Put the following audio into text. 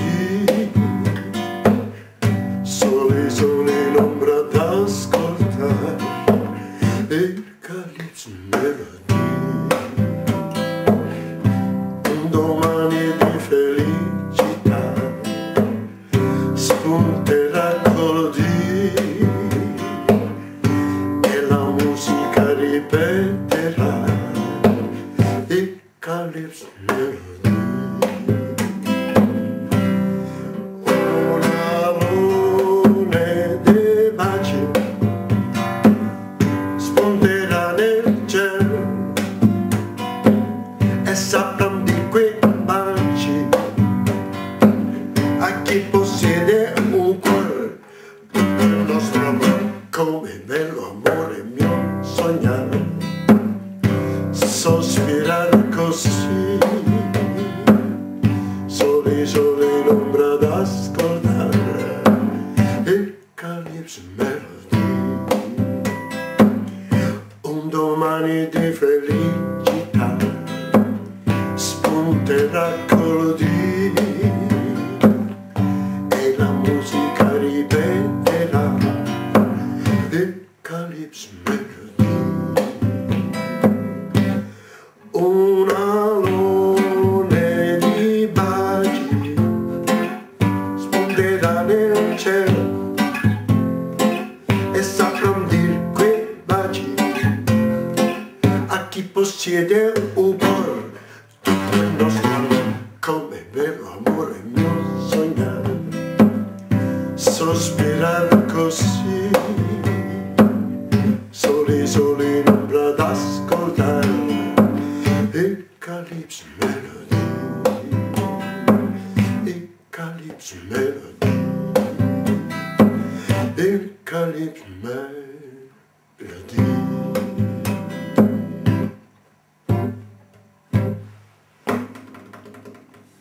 melodie, sole, sole in ombra d'ascoltare, e calypso melodie. Un domani di felicità spunterà colodì e la musica ripeterà il calypso melodie. Un alone di baci spunterà nel cielo e sapranno di quei baci a chi possiede un cuore, il nostro amore, come bello amore mio sognare, sospirare così, sole, sole in ombra ad ascoltare il calypso melodie. Un domani di felicità spunterà colodì e la musica ripeterà il calypso melodie. Un alone di baci spunterà nel cielo e sapranno dir quei baci a chi possiede un cuore, tutto il nostro amore, come vero amore mio sognare, sospirare così, sole, sole in ombra ad ascoltare il calypso melodie, il calypso melodie, il calypso melodie.